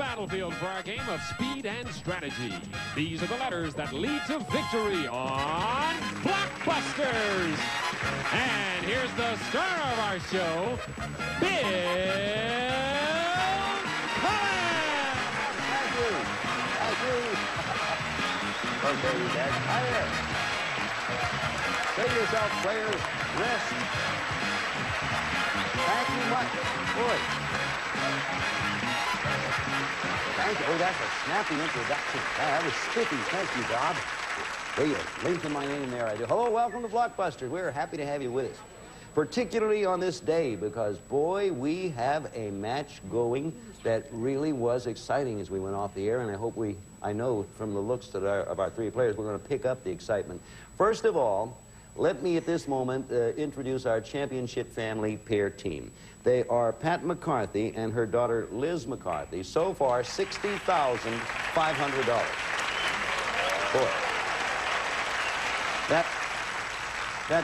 battlefield for our game of speed and strategy. These are the letters that lead to victory on Blockbusters. And here's the star of our show, Bill Cullen. Thank you. Thank you. Okay, you guys. Hi there. Save yourself, players. Rest. Thank you much. Boy. Thank you. Oh, that's a snappy introduction. That was spiffy. Thank you, Bob. There you go. Lengthen my name there, I do. Hello, welcome to Blockbusters. We're happy to have you with us. Particularly on this day, because, boy, we have a match going that really was exciting as we went off the air, and I know from the looks of our three players, we're going to pick up the excitement. First of all, let me at this moment introduce our championship family pair team. They are Pat McCarthy and her daughter Liz McCarthy. So far, $60,500. Boy. That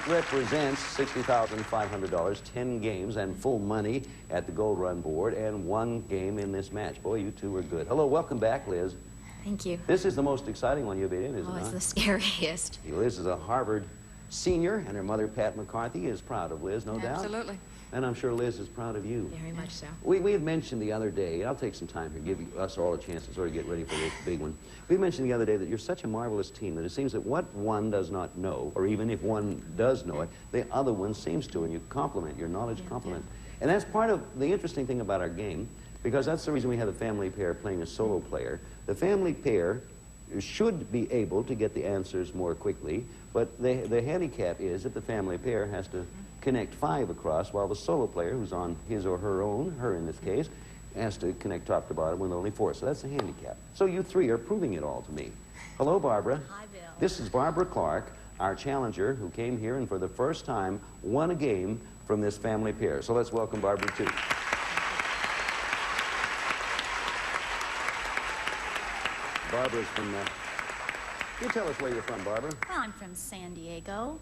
represents $60,500, 10 games and full money at the Gold Run board, and 1 game in this match. Boy, you two are good. Hello, welcome back, Liz. Thank you. This is the most exciting one you've been in, isn't it? Oh, it's the scariest. Liz is a Harvard senior, and her mother, Pat McCarthy, is proud of Liz, no doubt. Absolutely. And I'm sure Liz is proud of you. Very much so. We had mentioned the other day, I'll take some time here, give us all a chance to sort of get ready for this big one. We mentioned the other day that you're such a marvelous team that it seems that what one does not know, or even if one does know it, the other one seems to, and you complement, your knowledge complement. And that's part of the interesting thing about our game, because that's the reason we have a family pair playing a solo player. The family pair should be able to get the answers more quickly, but the handicap is that the family pair has to connect 5 across, while the solo player, who's on his or her own, her in this case, has to connect top to bottom with only 4. So that's the handicap. So you three are proving it all to me. Hello, Barbara. Hi, Bill. This is Barbara Clark, our challenger, who came here and for the first time won a game from this family pair. So let's welcome Barbara, too. Barbara's from, you tell us where you're from, Barbara. Well, I'm from San Diego.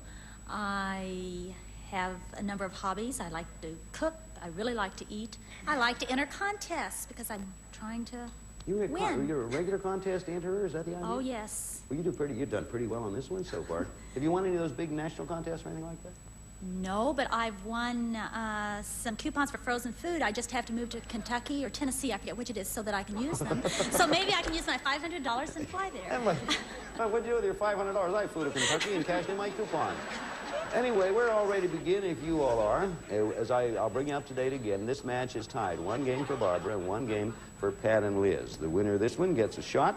I have a number of hobbies. I like to cook. I really like to eat. I like to enter contests because I'm trying to win. You're a regular contest enterer, is that the idea? Oh, yes. Well, you've done pretty well on this one so far. Have you won any of those big national contests or anything like that? No, but I've won some coupons for frozen food. I just have to move to Kentucky or Tennessee, I forget which it is, so that I can use them. So maybe I can use my $500 and fly there. What'd you do with your $500? I flew to Kentucky and cashed in my coupon. Anyway, we're all ready to begin if you all are. I'll bring you up to date again. This match is tied. 1 game for Barbara and 1 game for Pat and Liz. The winner of this one gets a shot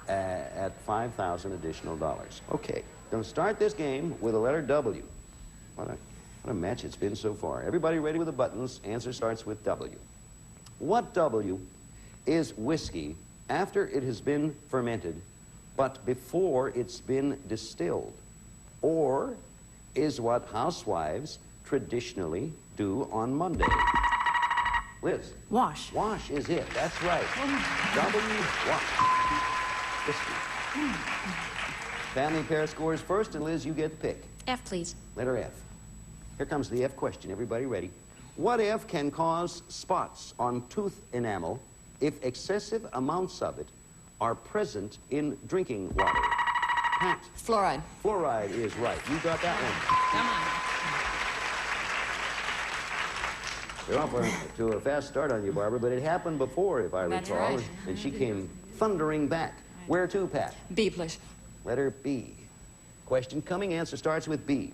at $5,000 additional dollars. Okay, going to start this game with the letter W. What a match it's been so far. Everybody ready with the buttons? Answer starts with W. What W is whiskey after it has been fermented, but before it's been distilled? Or is what housewives traditionally do on Monday? Liz? Wash. Wash is it. That's right. W, wash. Whiskey. Family pair scores first, and Liz, you get the pick. F, please. Letter F. Here comes the F question. Everybody ready? What F can cause spots on tooth enamel if excessive amounts of it are present in drinking water? Pat. Fluoride. Fluoride is right. You got that one. Come on. We're off to a fast start on you, Barbara, but it happened before, if I That's recall, right. and she came thundering back. Where to, Pat? B, please. Letter B. Question coming. Answer starts with B.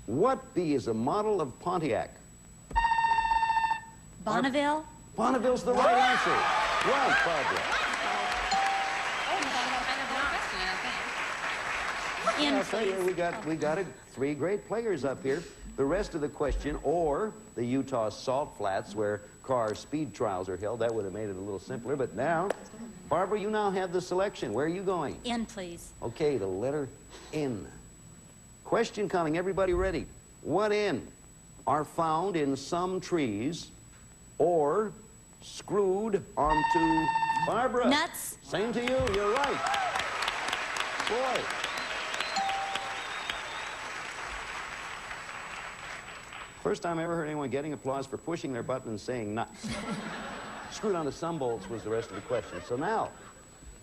What B is a model of Pontiac? Bonneville? Bonneville's the right answer. Right, Barbara. I'll tell you, we got 3 great players up here. The rest of the question, or the Utah Salt Flats, where car speed trials are held, that would have made it a little simpler. But now, Barbara, you now have the selection. Where are you going? N, please. Okay, the letter N. Question coming. Everybody ready? What N are found in some trees or screwed onto... Barbara. Nuts. Same to you. You're right. Boy. First time I ever heard anyone getting applause for pushing their button and saying nuts. Screwed onto some bolts was the rest of the question. So now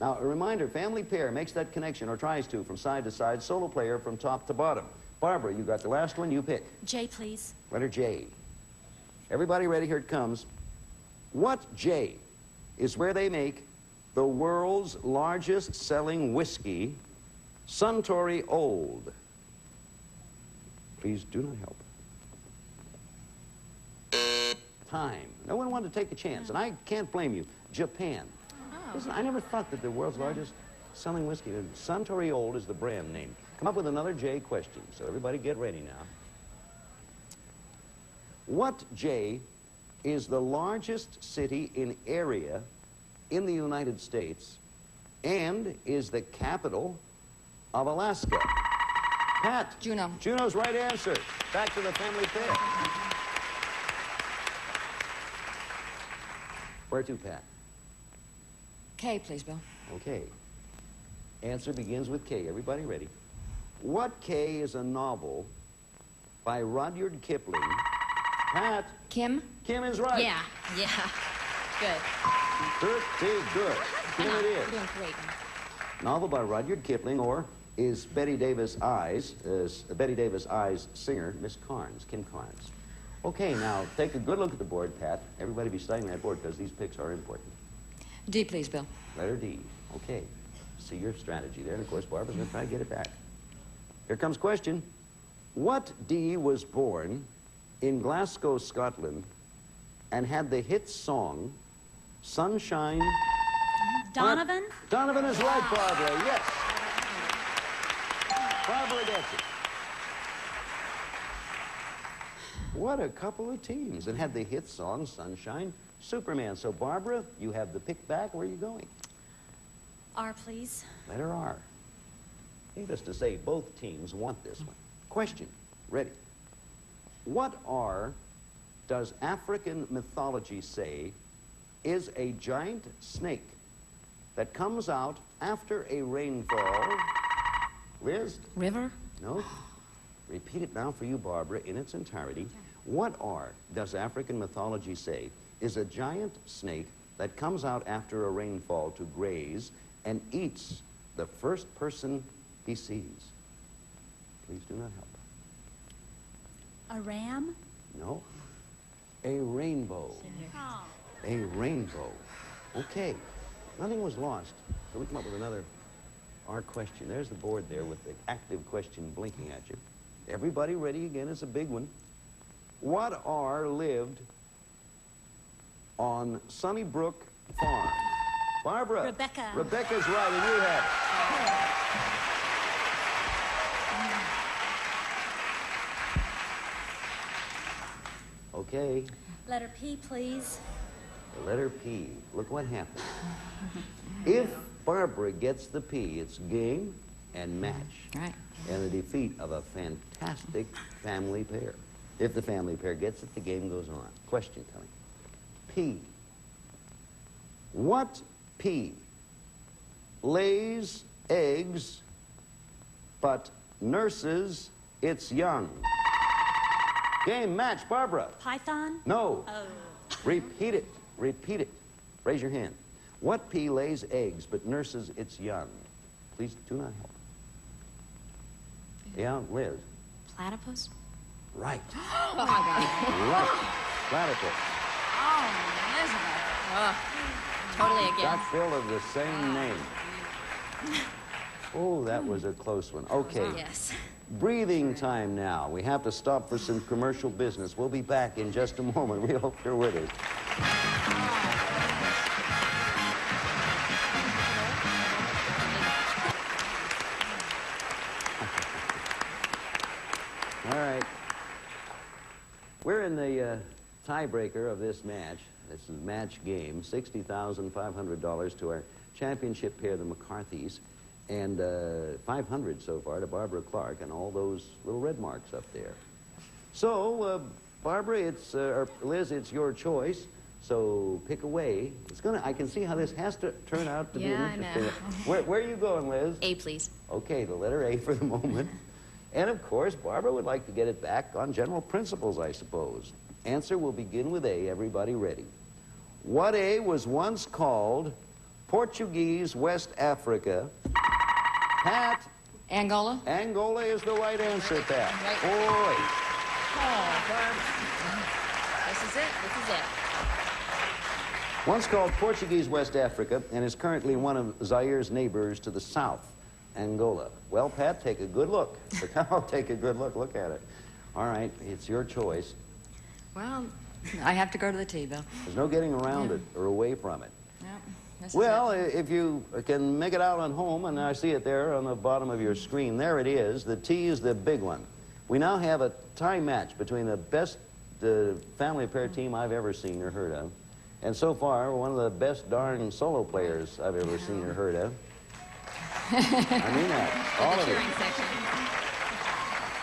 a reminder, family pair makes that connection or tries to from side to side, solo player from top to bottom. Barbara, you got the last one, you pick. J, please. Letter J. Everybody ready? Here it comes. What J is where they make the world's largest selling whiskey, Suntory Old? Please do not help. Time. No one wanted to take a chance, and I can't blame you. Japan. Listen, I never thought that the world's largest selling whiskey, Suntory Old is the brand name. Come up with another J question, so everybody get ready now. What J is the largest city in area in the United States and is the capital of Alaska? Pat. Juneau. Juneau's right answer. Back to the family pair. Where to, Pat? K, please, Bill. Okay. Answer begins with K. Everybody ready? What K is a novel by Rudyard Kipling? Pat. Kim? Kim is right. Yeah. Good. Pretty good. Kim it is. You're doing great. Novel by Rudyard Kipling, or is Betty Davis Eyes singer, Miss Carnes, Kim Carnes. Okay, now take a good look at the board, Pat. Everybody be studying that board because these picks are important. D, please, Bill. Letter D. Okay. See your strategy there. And, of course, Barbara's going to try to get it back. Here comes question. What D was born in Glasgow, Scotland, and had the hit song, Sunshine... Donovan? Donovan is right, Barbara. Yes. Barbara gets it. What a couple of teams. And had the hit song, Sunshine Superman. So, Barbara, you have the pick back. Where are you going? R, please. Letter R. Needless to say, both teams want this one. Question. Ready. What R does African mythology say is a giant snake that comes out after a rainfall? Liz? River? No. Repeat it now for you, Barbara, in its entirety. What R does African mythology say is a giant snake that comes out after a rainfall to graze and eats the first person he sees? Please do not help. A ram? No. A rainbow. Oh. A rainbow. Okay. Nothing was lost. So we come up with another R question. There's the board there with the active question blinking at you. Everybody ready again? It's a big one. What R lived on Sunnybrook Farm? Barbara. Rebecca. Rebecca's right, and you have it. Okay. Letter P, please. The letter P. Look what happened. If Barbara gets the P, it's game and match. Right. And the defeat of a fantastic family pair. If the family pair gets it, the game goes on. Question coming. P. What P lays eggs but nurses its young? Game, match, Barbara. Python? No. Oh. Repeat it. Repeat it. Raise your hand. What P lays eggs but nurses its young? Please do not help. Yeah, Liz. Platypus? Right. Oh, my God. Right. Platypus. Oh, Elizabeth. Oh, totally against. Got Phil of the same name. Oh, that was a close one. Okay. Yes. Breathing time now. We have to stop for some commercial business. We'll be back in just a moment. We hope you're with us. All right. We're in the tiebreaker of this match. This is match game. $60,500 to our championship pair, the McCarthys, and $500 so far to Barbara Clark and all those little red marks up there. So, Barbara, it's or Liz, it's your choice. So pick away. It's gonna. I can see how this has to turn out to be interesting. I know. Where are you going, Liz? A, please. Okay, the letter A for the moment. And of course, Barbara would like to get it back on general principles, I suppose. Answer will begin with A. Everybody ready? What A was once called Portuguese West Africa? Pat? Angola? Angola is the right answer, Pat. Right. Boy. Oh, Barb. This is it. This is it. Once called Portuguese West Africa and is currently one of Zaire's neighbors to the south, Angola. Well, Pat, take a good look. I'll take a good look. Look at it. All right, it's your choice. Well, I have to go to the T, Bill. There's no getting around it or away from it. This Well, is it. if you can make it out on home, and I see it there on the bottom of your screen, there it is. The T is the big one. We now have a tie match between the best family pair team I've ever seen or heard of. And so far, one of the best darn solo players I've ever seen or heard of. I mean that. All The of it. cheering section.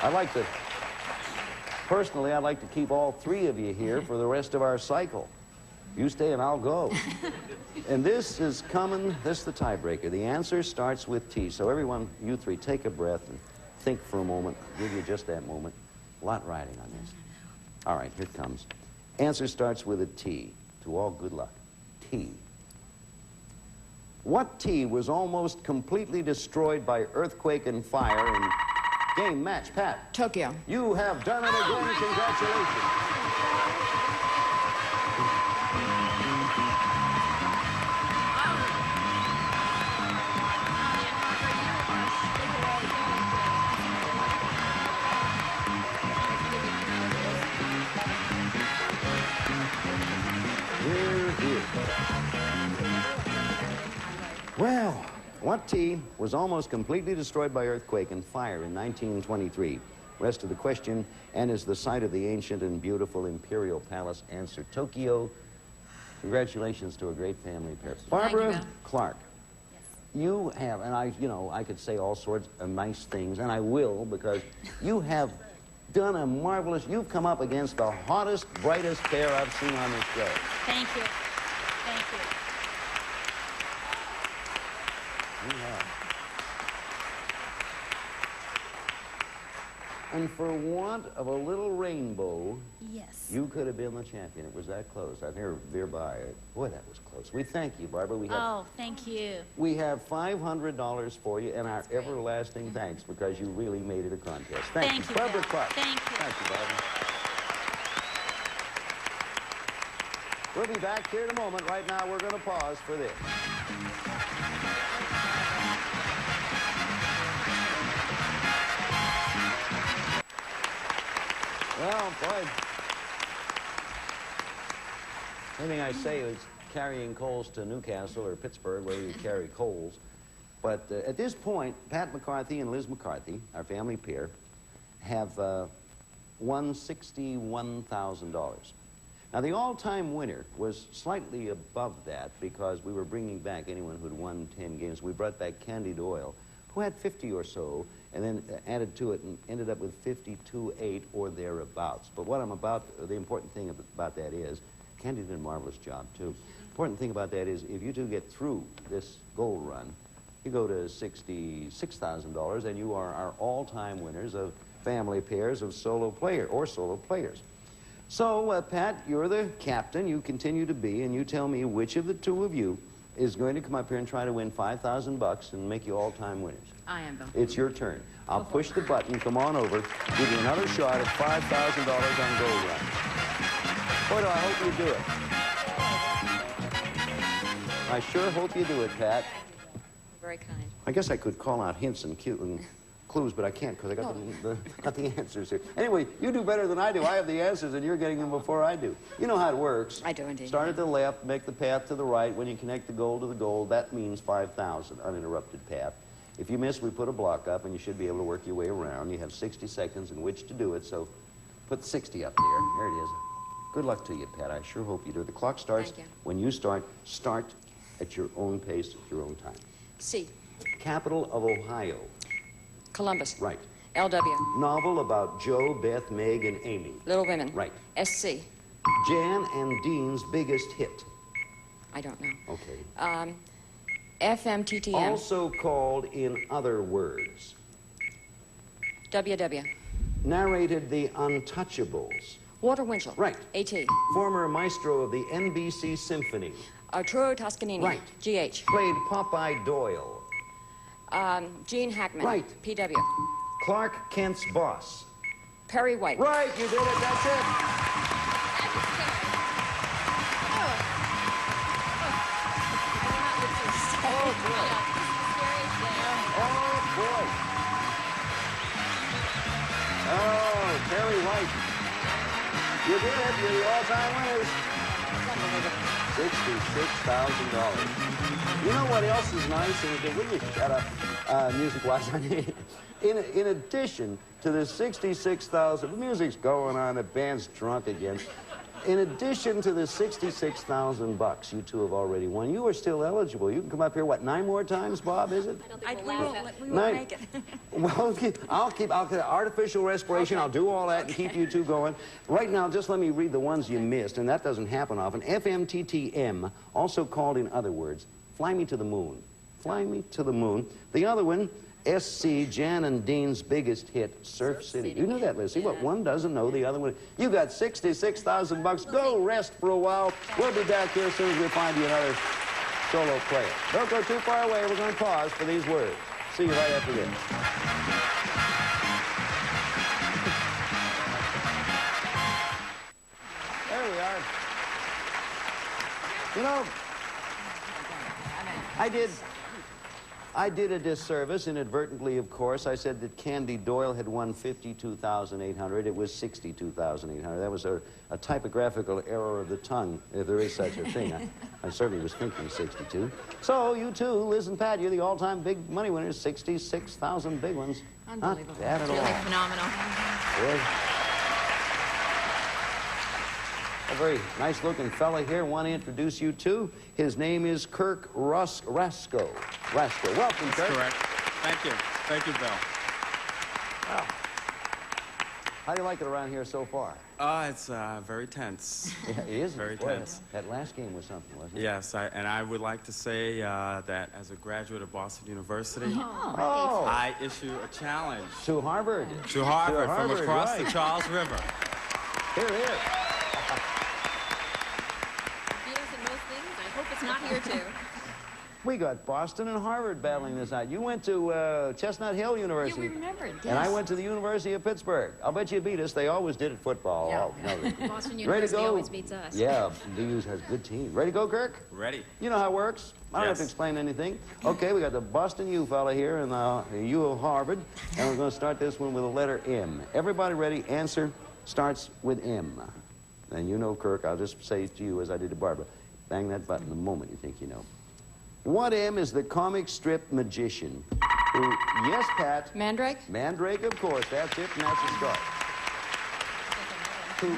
I'd like to, personally, I'd like to keep all three of you here for the rest of our cycle. You stay and I'll go. And this is coming, this is the tiebreaker. The answer starts with T. So everyone, you three, take a breath and think for a moment. I'll give you just that moment. A lot riding on this. All right, here it comes. Answer starts with a T. To all, good luck. T. What T was almost completely destroyed by earthquake and fire in game match, Pat? Tokyo. You have done it again. Congratulations. Well, what T was almost completely destroyed by earthquake and fire in 1923? Rest of the question, and is the site of the ancient and beautiful Imperial Palace. Answer, Tokyo. Congratulations to a great family pair. Barbara Bill. Clark, you have, and I could say all sorts of nice things, and I will, because you have done a marvelous, you've come up against the hottest, brightest pair I've seen on this show. Thank you. Thank you. And for want of a little rainbow, Yes. you could have been the champion. It was that close. I near veer by. Boy, that was close. We thank you, Barbara. Oh, thank you. We have $500 for you and our everlasting thanks because you really made it a contest. Thank you, Barbara Bill. Clark. Thank you. Thank you, Barbara. We'll be back here in a moment. Right now, we're going to pause for this. Well, boy, anything I say is carrying coals to Newcastle or Pittsburgh, where you carry coals. But at this point, Pat McCarthy and Liz McCarthy, our family pair, have won $61,000. Now, the all-time winner was slightly above that because we were bringing back anyone who'd won 10 games. We brought back Candy Doyle, who had 50 or so, and then added to it and ended up with 52.8 or thereabouts. But what I'm about, the important thing about that is, Candy did a marvelous job, too. The important thing about that is, if you two get through this gold run, you go to $66,000, and you are our all-time winners of family pairs of solo players. So, Pat, you're the captain. You continue to be, and you tell me which of the two of you is going to come up here and try to win $5,000 and make you all-time winners. I am, Bill. It's your turn. I'll push the button. Come on over. Give you another shot at $5,000 on Gold Run. Boy, do I hope you do it. I sure hope you do it, Pat. Very kind. I guess I could call out hints and clues, but I can't because I got the answers here. Anyway, you do better than I do. I have the answers, and you're getting them before I do. You know how it works. I do, indeed. Start at the left, make the path to the right. When you connect the goal to the goal, that means 5,000, uninterrupted path. If you miss, we put a block up, and you should be able to work your way around. You have 60 seconds in which to do it, so put 60 up there. There it is. Good luck to you, Pat. I sure hope you do. The clock starts Thank you. when you start at your own pace, at your own time. C. Capital of Ohio. Columbus. Right. LW. Novel about Joe, Beth, Meg, and Amy. Little Women. Right. SC. Jan and Dean's biggest hit. I don't know. Okay. FMTTM. Also called In Other Words. WW. Narrated The Untouchables. Walter Winchell. Right. A.T. Former maestro of the NBC Symphony. Arturo Toscanini. Right. G.H. Played Popeye Doyle. Gene Hackman. Right. P.W. Clark Kent's boss. Perry White. Right, you did it, that's it. Oh, boy. Oh, boy. Oh, Perry White. You did it. You're the all-time winners. $66,000. You know what else is nice? And will you shut up, music-wise? In addition to the $66,000, the music's going on, the band's drunk again. In addition to the $66,000 you two have already won, you are still eligible. You can come up here, what, 9 more times, Bob, is it? We won't make it. Well, I'll artificial respiration. Okay. I'll do all that and keep you two going. Right now, just let me read the ones you missed, and that doesn't happen often. FMTTM, also called in other words, Fly Me to the Moon. Fly Me to the Moon. The other one, SC, Jan and Dean's biggest hit, Surf City. You knew that, Lizzie, but one doesn't know the other one. You got $66,000. Go rest for a while. We'll be back here as soon as we find you another solo player. Don't go too far away. We're going to pause for these words. See you right after this. There we are. You know, I did a disservice, inadvertently, of course. I said that Candy Doyle had won $52,800. It was $62,800. That was a typographical error of the tongue, if there is such a thing. I certainly was thinking 62. So, you two, Liz and Pat, you're the all-time big money winners. 66,000 big ones. Unbelievable. Not bad at all. Really phenomenal. Good. A very nice-looking fella here. I want to introduce you to. His name is Kirk Rasko. Welcome, Kirk. Correct. Thank you. Thank you, Bill. Wow. How do you like it around here so far? It's very tense. Yeah, it is. Very tense. That last game was something, wasn't it? Yes, and I would like to say that as a graduate of Boston University, Oh. I issue a challenge To Harvard. to Harvard, from across right. the Charles River. Here. Beat us in most things. I hope it's not here, too. We got Boston and Harvard battling this night. You went to Chestnut Hill University. Yeah, we remembered, yes. And I went to the University of Pittsburgh. I'll bet you beat us. They always did at football. Yeah. Oh, no. Boston Ready to University go? always beats us. Yeah, DU's has a good team. Ready to go, Kirk? Ready? You know how it works. I don't have to Yes. explain anything. Okay, we got the Boston U fella here and the U of Harvard. And we're going to start this one with the letter M. Everybody ready? Answer starts with M. And you know, Kirk, I'll just say to you as I did to Barbara. Bang that button the moment you think you know. What M is the comic strip magician who, yes, Pat. Mandrake? Mandrake, of course. That's it, and that's a start. Who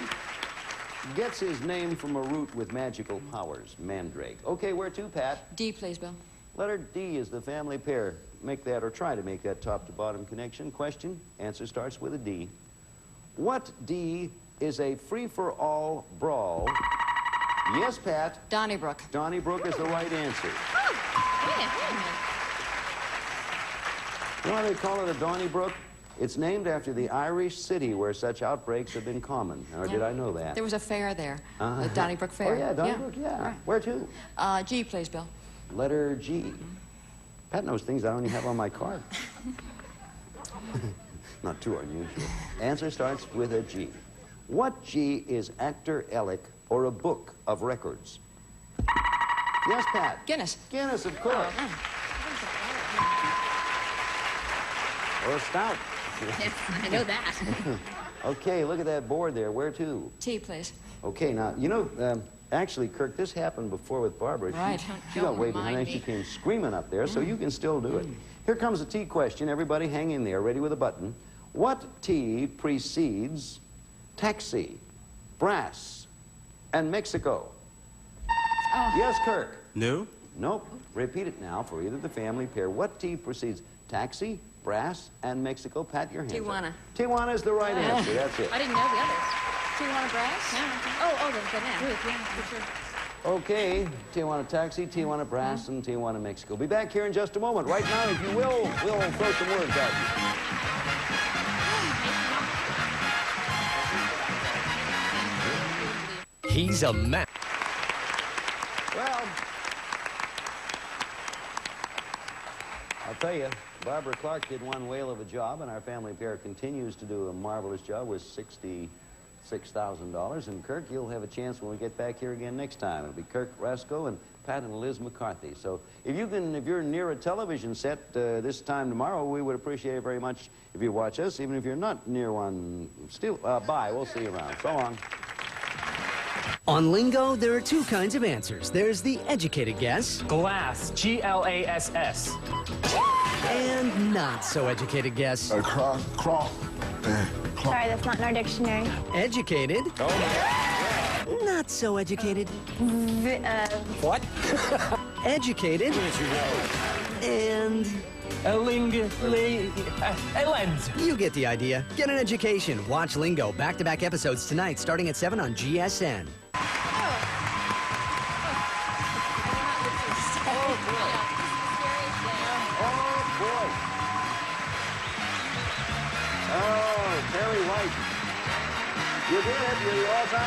gets his name from a root with magical powers, Mandrake. Okay, where to, Pat? D, please, Bill. Letter D is the family pair. Make that or try to make that top-to-bottom connection. Question, answer starts with a D. What D is a free-for-all brawl? Yes, Pat. Donnybrook. Donnybrook is the right answer. Wait a minute. You know why they call it a Donnybrook? It's named after the Irish city where such outbreaks have been common. Or did I know that? There was a fair there, the Donnybrook Fair. Oh, yeah, Donnybrook, yeah. Right. Where to? G, please, Bill. Letter G. Pat knows things I don't even have on my card. Not too unusual. Answer starts with a G. What G is Actor Ellick or a book of records? Yes, Pat. Guinness. Guinness, of course. Or a stout. Yes, I know that. Okay, look at that board there. Where to? T, please. Okay, now, you know, actually, Kirk, this happened before with Barbara. Right. She got Don't way behind, remind and she me. came screaming up there, so you can still do it. Here comes a T question. Everybody hang in there, ready with a button. What T precedes taxi, brass, and Mexico? Yes, Kirk. New? Nope. Repeat it now for either the family pair. What T precedes taxi, brass, and Mexico? Pat your hands up. Tijuana. Tijuana is the right answer. That's it. I didn't know the others. Tijuana Brass? Oh, the group, yeah, for sure. Okay, Tijuana Taxi, Tijuana Brass, and Tijuana Mexico. Be back here in just a moment. Right now, if you will, we'll throw some words at you. He's a man. Well, I'll tell you, Barbara Clark did one whale of a job, and our family pair continues to do a marvelous job with $66,000. And Kirk, you'll have a chance when we get back here again next time. It'll be Kirk Rasco and Pat and Liz McCarthy. So if you're near a television set this time tomorrow, we would appreciate it very much if you watch us. Even if you're not near one, still, bye. We'll see you around. So long. On Lingo, there are two kinds of answers. There's the educated guess. Glass. G-L-A-S-S. And not so educated guess. Sorry, that's not in our dictionary. Educated. Oh, Not so educated. What? Educated. And A lens. you get the idea. Get an education. Watch Lingo. Back-to-back episodes tonight, starting at 7 on GSN. Oh, Perry White. You did it. You're the all-time